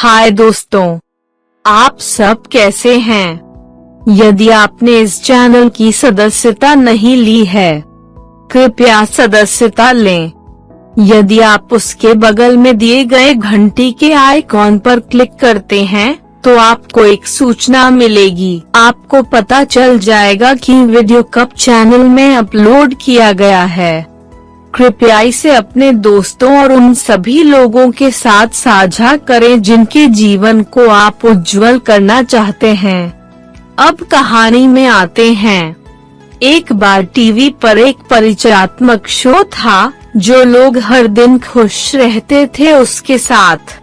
हाय दोस्तों, आप सब कैसे हैं? यदि आपने इस चैनल की सदस्यता नहीं ली है, कृपया सदस्यता लें। यदि आप उसके बगल में दिए गए घंटी के आइकॉन पर क्लिक करते हैं, तो आपको एक सूचना मिलेगी। आपको पता चल जाएगा कि वीडियो कब चैनल में अपलोड किया गया है। कृपया इसे अपने दोस्तों और उन सभी लोगों के साथ साझा करें जिनके जीवन को आप उज्जवल करना चाहते हैं। अब कहानी में आते हैं। एक बार टीवी पर एक परिचयात्मक शो था, जो लोग हर दिन खुश रहते थे उसके साथ।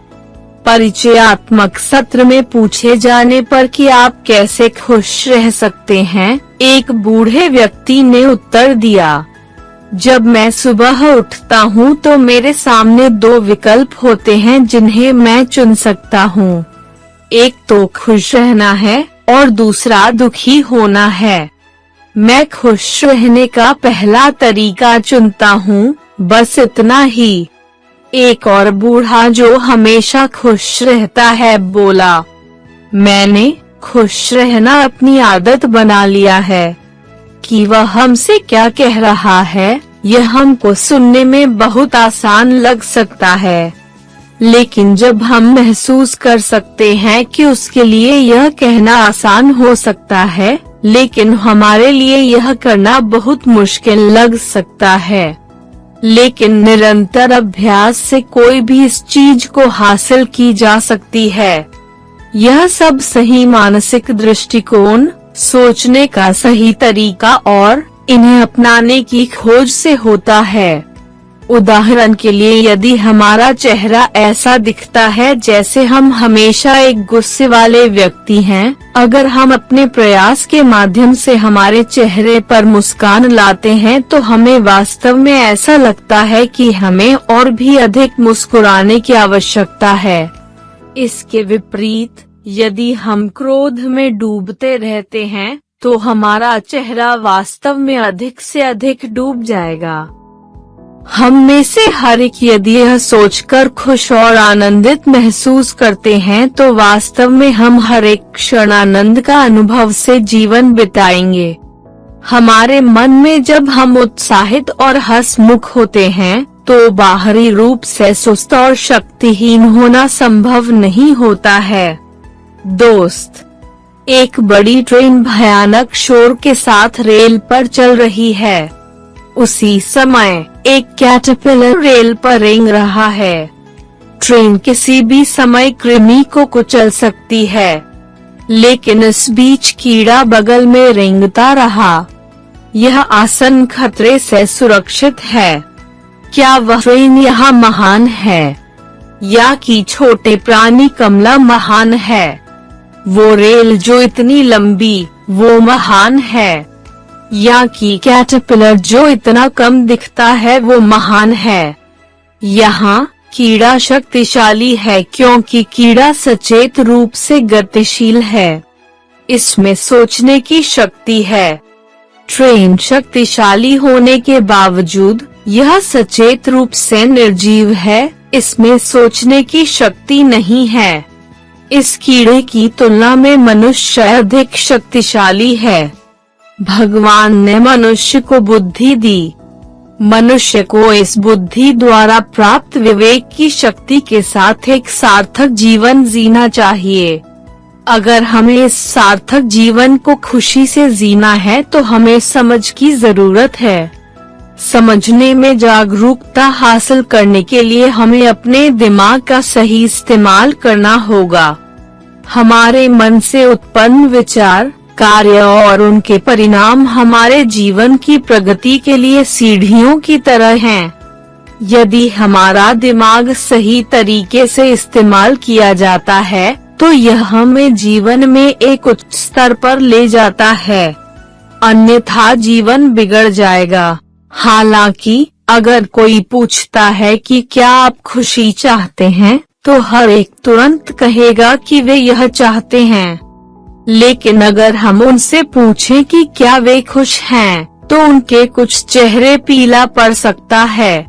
परिचयात्मक सत्र में पूछे जाने पर कि आप कैसे खुश रह सकते हैं, एक बूढ़े व्यक्ति ने उत्तर दिया, जब मैं सुबह उठता हूँ तो मेरे सामने दो विकल्प होते हैं जिन्हें मैं चुन सकता हूँ। एक तो खुश रहना है और दूसरा दुखी होना है। मैं खुश रहने का पहला तरीका चुनता हूँ, बस इतना ही। एक और बूढ़ा जो हमेशा खुश रहता है बोला, मैंने खुश रहना अपनी आदत बना लिया है। कि वह हमसे क्या कह रहा है, यह हमको सुनने में बहुत आसान लग सकता है, लेकिन जब हम महसूस कर सकते हैं कि उसके लिए यह कहना आसान हो सकता है, लेकिन हमारे लिए यह करना बहुत मुश्किल लग सकता है। लेकिन निरंतर अभ्यास से कोई भी इस चीज को हासिल की जा सकती है। यह सब सही मानसिक दृष्टिकोण, सोचने का सही तरीका और इन्हें अपनाने की खोज से होता है। उदाहरण के लिए, यदि हमारा चेहरा ऐसा दिखता है जैसे हम हमेशा एक गुस्से वाले व्यक्ति हैं, अगर हम अपने प्रयास के माध्यम से हमारे चेहरे पर मुस्कान लाते हैं तो हमें वास्तव में ऐसा लगता है कि हमें और भी अधिक मुस्कुराने की आवश्यकता है। इसके विपरीत, यदि हम क्रोध में डूबते रहते हैं, तो हमारा चेहरा वास्तव में अधिक से अधिक डूब जाएगा। हम में से हर एक यदि यह सोचकर खुश और आनंदित महसूस करते हैं, तो वास्तव में हम हर एक क्षण आनंद का अनुभव से जीवन बिताएंगे। हमारे मन में जब हम उत्साहित और हंसमुख होते हैं, तो बाहरी रूप से सुस्त और शक्तिहीन होना संभव नहीं होता है। दोस्त, एक बड़ी ट्रेन भयानक शोर के साथ रेल पर चल रही है। उसी समय एक कैटरपिलर रेल पर रेंग रहा है। ट्रेन किसी भी समय कृमि को कुचल सकती है, लेकिन इस बीच कीड़ा बगल में रेंगता रहा। यह आसन खतरे से सुरक्षित है। क्या वह ट्रेन यहाँ महान है, या कि छोटे प्राणी कमला महान है? वो रेल जो इतनी लंबी, वो महान है, या कि कैटरपिलर जो इतना कम दिखता है, वो महान है? यहाँ कीड़ा शक्तिशाली है क्योंकि कीड़ा सचेत रूप से गतिशील है। इसमें सोचने की शक्ति है। ट्रेन शक्तिशाली होने के बावजूद यह सचेत रूप से निर्जीव है, इसमें सोचने की शक्ति नहीं है। इस कीड़े की तुलना में मनुष्य अधिक शक्तिशाली है। भगवान ने मनुष्य को बुद्धि दी। मनुष्य को इस बुद्धि द्वारा प्राप्त विवेक की शक्ति के साथ एक सार्थक जीवन जीना चाहिए। अगर हमें इस सार्थक जीवन को खुशी से जीना है, तो हमें समझ की जरूरत है। समझने में जागरूकता हासिल करने के लिए हमें अपने दिमाग का सही इस्तेमाल करना होगा। हमारे मन से उत्पन्न विचार, कार्य और उनके परिणाम हमारे जीवन की प्रगति के लिए सीढ़ियों की तरह हैं। यदि हमारा दिमाग सही तरीके से इस्तेमाल किया जाता है, तो यह हमें जीवन में एक उच्च स्तर पर ले जाता है, अन्यथा जीवन बिगड़ जाएगा। हालांकि अगर कोई पूछता है कि क्या आप खुशी चाहते हैं, तो हर एक तुरंत कहेगा कि वे यह चाहते हैं। लेकिन अगर हम उनसे पूछें कि क्या वे खुश हैं, तो उनके कुछ चेहरे पीला पड़ सकता है।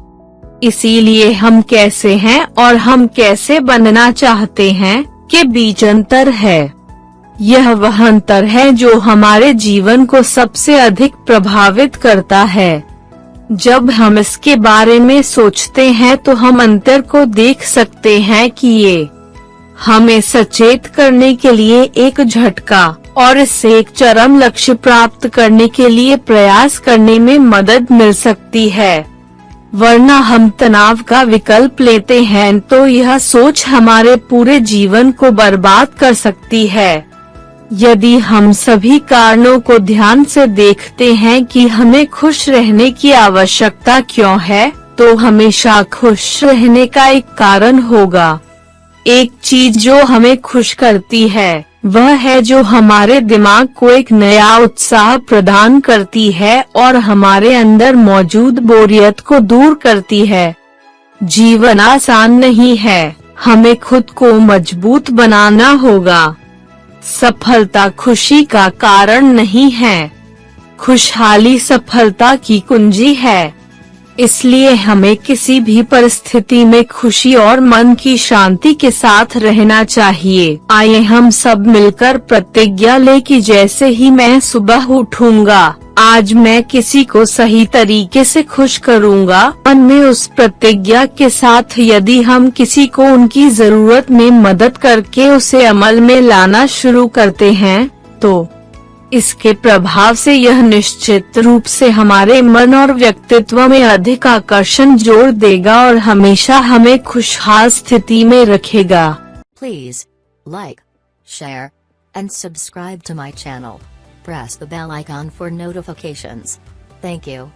इसीलिए हम कैसे हैं और हम कैसे बनना चाहते हैं के बीच अंतर है। यह वह अंतर है जो हमारे जीवन को सबसे अधिक प्रभावित करता है। जब हम इसके बारे में सोचते हैं तो हम अंतर को देख सकते हैं कि ये हमें सचेत करने के लिए एक झटका और इससे एक चरम लक्ष्य प्राप्त करने के लिए प्रयास करने में मदद मिल सकती है। वरना हम तनाव का विकल्प लेते हैं तो यह सोच हमारे पूरे जीवन को बर्बाद कर सकती है। यदि हम सभी कारणों को ध्यान से देखते हैं कि हमें खुश रहने की आवश्यकता क्यों है, तो हमेशा खुश रहने का एक कारण होगा। एक चीज जो हमें खुश करती है वह है जो हमारे दिमाग को एक नया उत्साह प्रदान करती है और हमारे अंदर मौजूद बोरियत को दूर करती है। जीवन आसान नहीं है, हमें खुद को मजबूत बनाना होगा। सफलता खुशी का कारण नहीं है, खुशहाली सफलता की कुंजी है। इसलिए हमें किसी भी परिस्थिति में खुशी और मन की शांति के साथ रहना चाहिए। आइए हम सब मिलकर प्रतिज्ञा लें कि जैसे ही मैं सुबह उठूंगा, आज मैं किसी को सही तरीके से खुश करूंगा। मन में उस प्रतिज्ञा के साथ यदि हम किसी को उनकी जरूरत में मदद करके उसे अमल में लाना शुरू करते हैं, तो इसके प्रभाव से यह निश्चित रूप से हमारे मन और व्यक्तित्व में अधिक आकर्षण जोड़ देगा और हमेशा हमें खुशहाल स्थिति में रखेगा। Please like, share, and subscribe to my channel. Press the bell icon for notifications. Thank you.